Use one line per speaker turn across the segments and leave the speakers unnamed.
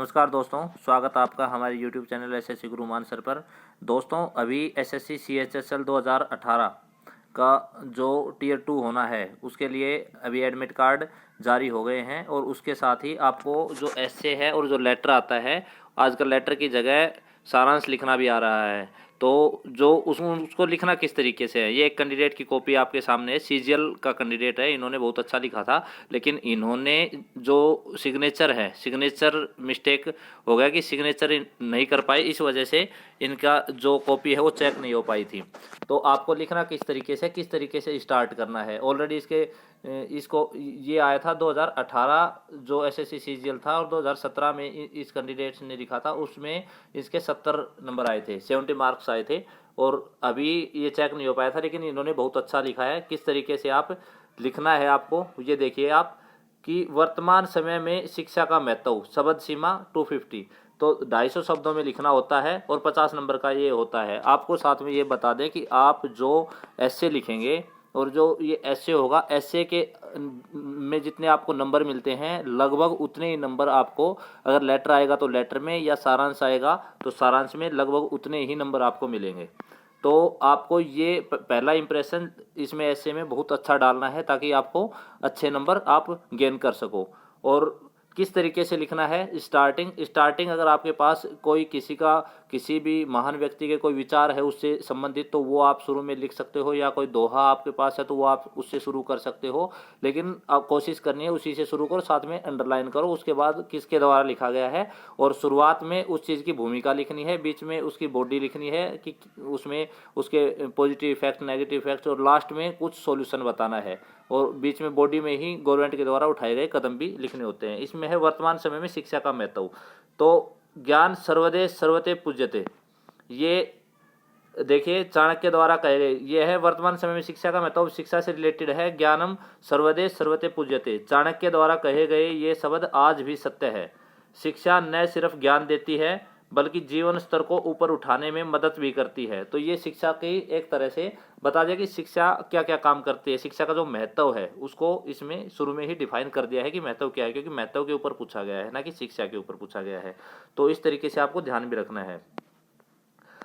नमस्कार दोस्तों, स्वागत है आपका हमारे YouTube चैनल एसएससी गुरु मान सर पर। दोस्तों, अभी एसएससी CHSL 2018 का जो टियर 2 होना है उसके लिए अभी एडमिट कार्ड जारी हो गए हैं और उसके साथ ही आपको जो एस्से है और जो लेटर आता है, आजकल लेटर की जगह सारांश लिखना भी आ रहा है। तो जो उसको लिखना किस तरीके से है, ये एक कैंडिडेट की कॉपी आपके सामने है। सीजीएल का कैंडिडेट है, इन्होंने बहुत अच्छा लिखा था, लेकिन इन्होंने जो सिग्नेचर है, सिग्नेचर मिस्टेक हो गया कि सिग्नेचर नहीं कर पाए, इस वजह से इनका जो कॉपी है वो चेक नहीं हो पाई थी। तो आपको लिखना किस तरीके से स्टार्ट करना है। ऑलरेडी इसको ये आया था 2018 जो एसएससी सीजीएल था, और 2017 में इस कैंडिडेट ने लिखा था, उसमें इसके 70 नंबर आए थे, 70 मार्क्स आए थे। और अभी ये चेक नहीं हो पाया था, लेकिन इन्होंने बहुत अच्छा लिखा है। किस तरीके से आप लिखना है आपको, ये देखिए आप कि वर्तमान समय में शिक्षा का महत्व, शब्द सीमा 250, तो 250 शब्दों में लिखना होता है और 50 नंबर का ये होता है। आपको साथ में ये बता दें कि आप जो एस्से लिखेंगे और जो ये एस्से होगा, एस्से के में जितने आपको नंबर मिलते हैं, लगभग उतने ही नंबर आपको, अगर लेटर आएगा तो लेटर में, या सारांश आएगा तो सारांश में, लगभग उतने ही नंबर आपको मिलेंगे। तो आपको ये पहला इंप्रेशन इसमें ऐसे में बहुत अच्छा डालना है, ताकि आपको अच्छे नंबर आप गेन कर सको। और किस तरीके से लिखना है, स्टार्टिंग अगर आपके पास कोई किसी भी महान व्यक्ति के कोई विचार है उससे संबंधित, तो वो आप शुरू में लिख सकते हो, या कोई दोहा आपके पास है तो वो आप उससे शुरू कर सकते हो। लेकिन आप कोशिश करनी है उसी से शुरू करो, साथ में अंडरलाइन करो, उसके बाद किसके द्वारा लिखा गया है, और शुरुआत में उस चीज़ की भूमिका लिखनी है, बीच में उसकी बॉडी लिखनी है कि उसमें उसके पॉजिटिव इफेक्ट, नेगेटिव इफेक्ट, और लास्ट में कुछ सॉल्यूशन बताना है। और बीच में बॉडी में ही गवर्नमेंट के द्वारा उठाए गए कदम भी लिखने होते हैं। इसमें है वर्तमान समय में शिक्षा का महत्व। तो ज्ञान सर्वदे सर्वते पूज्यते, ये देखिए चाणक्य द्वारा कहे गए, ये है वर्तमान समय में शिक्षा का महत्व, शिक्षा से रिलेटेड है। ज्ञानम सर्वदे सर्वते पूज्यते, चाणक्य द्वारा कहे गए ये शब्द आज भी सत्य है। शिक्षा न सिर्फ ज्ञान देती है, बल्कि जीवन स्तर को ऊपर उठाने में मदद भी करती है। तो ये शिक्षा की एक तरह से बता दिया कि शिक्षा क्या क्या काम करती है, शिक्षा का जो महत्व है उसको इसमें शुरू में ही डिफाइन कर दिया है कि महत्व क्या है, क्योंकि महत्व के ऊपर पूछा गया है, ना कि शिक्षा के ऊपर पूछा गया है। तो इस तरीके से आपको ध्यान भी रखना है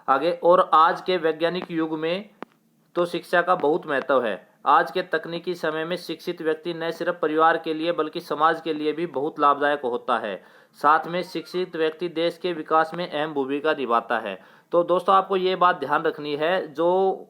आगे। और आज के वैज्ञानिक युग में तो शिक्षा का बहुत महत्व है। आज के तकनीकी समय में शिक्षित व्यक्ति न सिर्फ परिवार के लिए बल्कि समाज के लिए भी बहुत लाभदायक होता है। साथ में शिक्षित व्यक्ति देश के विकास में अहम भूमिका निभाता है। तो दोस्तों, आपको ये बात ध्यान रखनी है, जो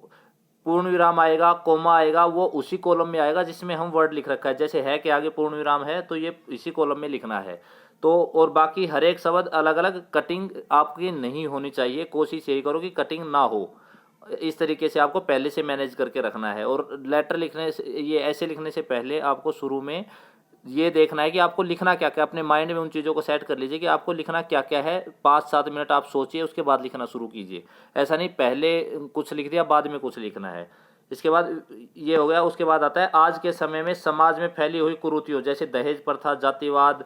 पूर्ण विराम आएगा, कोमा आएगा, वो उसी कॉलम में आएगा जिसमें हम वर्ड लिख रखा है। जैसे है के आगे पूर्ण विराम है तो ये इसी कॉलम में लिखना है। तो और बाकी हर एक शब्द अलग अलग, कटिंग आपकी नहीं होनी चाहिए, कोशिश यही करो कि कटिंग ना हो। इस तरीके से आपको पहले से मैनेज करके रखना है। और लेटर लिखने से, ये ऐसे लिखने से पहले आपको शुरू में ये देखना है कि आपको लिखना क्या क्या, अपने माइंड में उन चीज़ों को सेट कर लीजिए कि आपको लिखना क्या क्या है। 5-7 मिनट आप सोचिए, उसके बाद लिखना शुरू कीजिए। ऐसा नहीं पहले कुछ लिख दिया बाद में कुछ लिखना है। इसके बाद ये हो गया। उसके बाद आता है आज के समय में समाज में फैली हुई कुरीतियों, जैसे दहेज प्रथा, जातिवाद,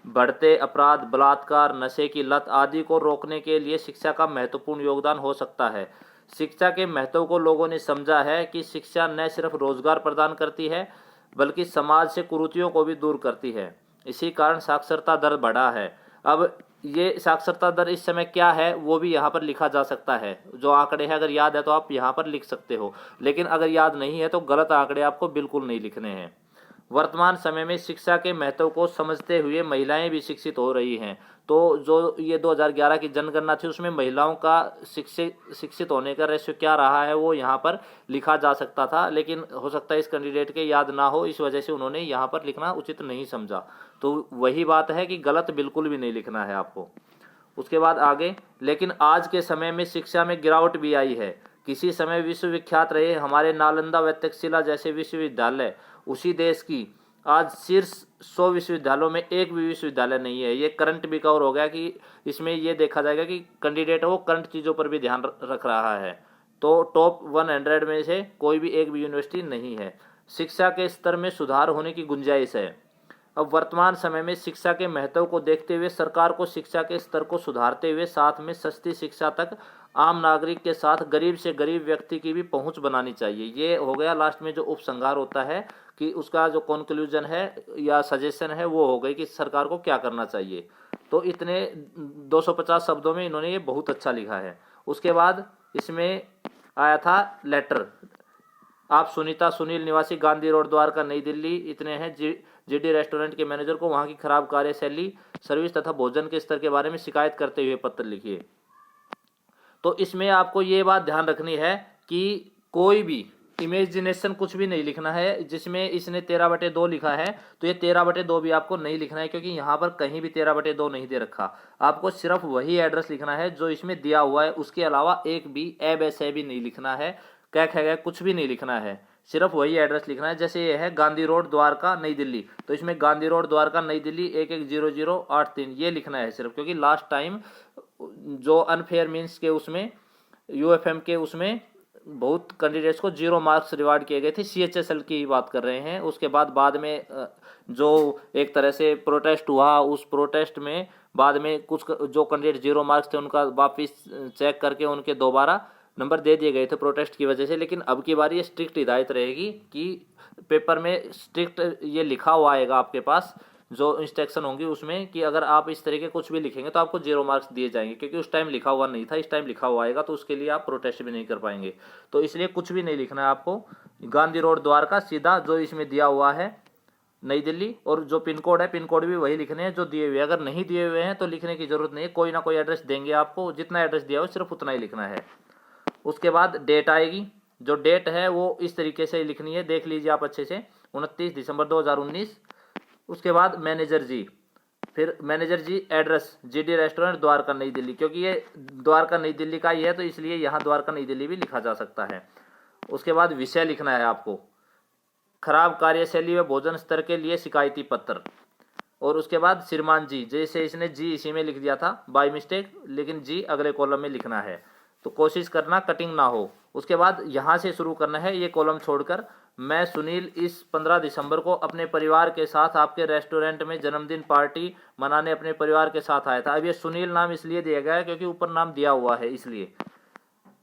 बढ़ते अपराध, बलात्कार, नशे की लत आदि को रोकने के लिए शिक्षा का महत्वपूर्ण योगदान हो सकता है। शिक्षा के महत्व को लोगों ने समझा है कि शिक्षा न सिर्फ रोजगार प्रदान करती है बल्कि समाज से कुरीतियों को भी दूर करती है। इसी कारण साक्षरता दर बढ़ा है। अब ये साक्षरता दर इस समय क्या है वो भी यहाँ पर लिखा जा सकता है। जो आंकड़े हैं अगर याद है तो आप यहाँ पर लिख सकते हो, लेकिन अगर याद नहीं है तो गलत आंकड़े आपको बिल्कुल नहीं लिखने हैं। वर्तमान समय में शिक्षा के महत्व को समझते हुए महिलाएं भी शिक्षित हो रही हैं। तो जो ये 2011 की जनगणना थी उसमें महिलाओं का शिक्षित होने का रेशियो क्या रहा है वो यहाँ पर लिखा जा सकता था, लेकिन हो सकता है इस कैंडिडेट के याद ना हो, इस वजह से उन्होंने यहाँ पर लिखना उचित नहीं समझा। तो वही बात है कि गलत बिल्कुल भी नहीं लिखना है आपको। उसके बाद आगे, लेकिन आज के समय में शिक्षा में गिरावट भी आई है। किसी समय विश्वविख्यात रहे हमारे नालंदा व तक्षशिला जैसे विश्वविद्यालय उसी देश की आज शीर्ष 100 विश्वविद्यालयों में एक भी विश्वविद्यालय नहीं है। ये करंट भी कवर हो गया कि इसमें ये देखा जाएगा कि कैंडिडेट वो करंट चीज़ों पर भी ध्यान रख रहा है। तो टॉप 100 में से कोई भी एक भी यूनिवर्सिटी नहीं है। शिक्षा के स्तर में सुधार होने की गुंजाइश है। अब वर्तमान समय में शिक्षा के महत्व को देखते हुए सरकार को शिक्षा के स्तर को सुधारते हुए साथ में सस्ती शिक्षा तक आम नागरिक के साथ गरीब से गरीब व्यक्ति की भी पहुंच बनानी चाहिए। ये हो गया लास्ट में जो उपसंहार होता है कि उसका जो कंक्लूजन है या सजेशन है वो हो गई कि सरकार को क्या करना चाहिए। तो इतने 250 शब्दों में इन्होंने ये बहुत अच्छा लिखा है। उसके बाद इसमें आया था लेटर, आप सुनीता सुनील निवासी गांधी रोड द्वारका नई दिल्ली इतने हैं जीडी रेस्टोरेंट के मैनेजर को वहां की खराब कार्यशैली सर्विस तथा भोजन के स्तर के बारे में शिकायत करते हुए पत्र लिखिए। तो इसमें आपको ये बात ध्यान रखनी है कि कोई भी इमेजिनेशन कुछ भी नहीं लिखना है। जिसमें इसने 13/2 लिखा है तो ये 13/2 भी आपको नहीं लिखना है, क्योंकि यहाँ पर कहीं भी 13/2 नहीं दे रखा। आपको सिर्फ वही एड्रेस लिखना है जो इसमें दिया हुआ है, उसके अलावा एक भी ऐसे भी नहीं लिखना है, क्या है कुछ भी नहीं लिखना है, सिर्फ वही एड्रेस लिखना है। जैसे ये है गांधी रोड द्वारका नई दिल्ली, तो इसमें गांधी रोड द्वारका नई दिल्ली 110083 ये लिखना है सिर्फ, क्योंकि लास्ट टाइम जो अनफेयर मीन्स के उसमें यूएफएम के उसमें बहुत कैंडिडेट्स को 0 मार्क्स रिवार्ड किए गए थे। सीएचएसएल की बात कर रहे हैं। उसके बाद में जो एक तरह से प्रोटेस्ट हुआ, उस प्रोटेस्ट में बाद में कुछ जो कैंडिडेट 0 मार्क्स थे उनका वापस चेक करके उनके दोबारा नंबर दे दिए गए थे प्रोटेस्ट की वजह से। लेकिन अब की बार ये स्ट्रिक्ट हिदायत रहेगी कि पेपर में स्ट्रिक्ट ये लिखा हुआ आएगा आपके पास, जो इंस्ट्रक्शन होंगी उसमें कि अगर आप इस तरह के कुछ भी लिखेंगे तो आपको 0 मार्क्स दिए जाएंगे, क्योंकि उस टाइम लिखा हुआ नहीं था, इस टाइम लिखा हुआ आएगा तो उसके लिए आप प्रोटेस्ट भी नहीं कर पाएंगे। तो इसलिए कुछ भी नहीं लिखना है आपको। गांधी रोड द्वारका सीधा जो इसमें दिया हुआ है नई दिल्ली, और जो पिन कोड है पिन कोड भी वही लिखने हैं जो दिए हुए। अगर नहीं दिए हुए हैं तो लिखने की जरूरत नहीं है, कोई ना कोई एड्रेस देंगे आपको, जितना एड्रेस दिया हो सिर्फ उतना ही लिखना है। उसके बाद डेट आएगी, जो डेट है वो इस तरीके से लिखनी है, देख लीजिए आप अच्छे से, 29 दिसंबर 2019। उसके बाद मैनेजर जी, फिर मैनेजर जी एड्रेस जीडी रेस्टोरेंट द्वारका नई दिल्ली, क्योंकि ये द्वारका नई दिल्ली का ही है तो इसलिए यहाँ द्वारका नई दिल्ली भी लिखा जा सकता है। उसके बाद विषय लिखना है आपको, खराब कार्यशैली व भोजन स्तर के लिए शिकायती पत्र। और उसके बाद श्रीमान जी, जैसे इसने जी इसी में लिख दिया था बाय मिस्टेक, लेकिन जी अगले कॉलम में लिखना है, तो कोशिश करना कटिंग ना हो। उसके बाद यहाँ से शुरू करना है, ये कॉलम छोड़कर, मैं सुनील इस 15 दिसंबर को अपने परिवार के साथ आपके रेस्टोरेंट में जन्मदिन पार्टी मनाने अपने परिवार के साथ आया था। अब ये सुनील नाम इसलिए दिया गया है क्योंकि ऊपर नाम दिया हुआ है, इसलिए।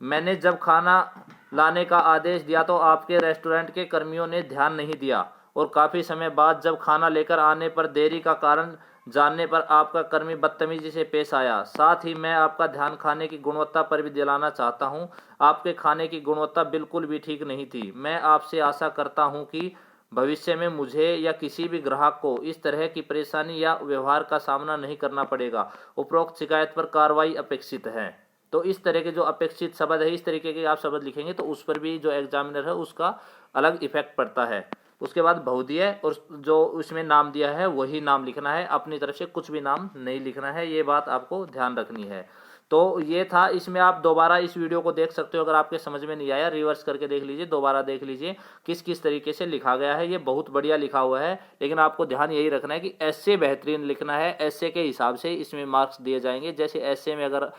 मैंने जब खाना लाने का आदेश दिया तो आपके रेस्टोरेंट के कर्मियों ने ध्यान नहीं दिया, और काफ़ी समय बाद जब खाना लेकर आने पर देरी का कारण जानने पर आपका कर्मी बदतमीजी से पेश आया। साथ ही मैं आपका ध्यान खाने की गुणवत्ता पर भी दिलाना चाहता हूं। आपके खाने की गुणवत्ता बिल्कुल भी ठीक नहीं थी। मैं आपसे आशा करता हूं कि भविष्य में मुझे या किसी भी ग्राहक को इस तरह की परेशानी या व्यवहार का सामना नहीं करना पड़ेगा। उपरोक्त शिकायत पर कार्रवाई अपेक्षित है। तो इस तरह के जो अपेक्षित शब्द है, इस तरीके के आप शब्द लिखेंगे तो उस पर भी जो एग्जामिनर है उसका अलग इफेक्ट पड़ता है। उसके बाद बहुधीय, और जो उसमें नाम दिया है वही नाम लिखना है, अपनी तरफ से कुछ भी नाम नहीं लिखना है, ये बात आपको ध्यान रखनी है। तो ये था, इसमें आप दोबारा इस वीडियो को देख सकते हो, अगर आपके समझ में नहीं आया रिवर्स करके देख लीजिए, दोबारा देख लीजिए किस किस तरीके से लिखा गया है। ये बहुत बढ़िया लिखा हुआ है, लेकिन आपको ध्यान यही रखना है कि ऐसे बेहतरीन लिखना है, ऐसे के हिसाब से इसमें मार्क्स दिए जाएंगे। जैसे ऐसे में अगर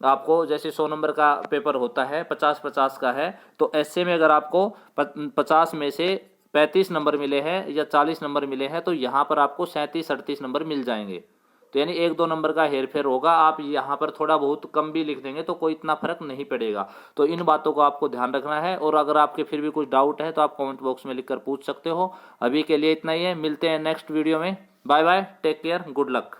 आपको जैसे 100 नंबर का पेपर होता है, 50-50 का है, तो ऐसे में अगर आपको 50 में से 35 नंबर मिले हैं या 40 नंबर मिले हैं, तो यहाँ पर आपको 37-38 नंबर मिल जाएंगे। तो यानी 1-2 नंबर का हेरफेर होगा, आप यहाँ पर थोड़ा बहुत कम भी लिख देंगे तो कोई इतना फर्क नहीं पड़ेगा। तो इन बातों को आपको ध्यान रखना है, और अगर आपके फिर भी कुछ डाउट है तो आप कमेंट बॉक्स में लिखकर पूछ सकते हो। अभी के लिए इतना ही है, मिलते हैं नेक्स्ट वीडियो में। Bye bye, take care, good luck.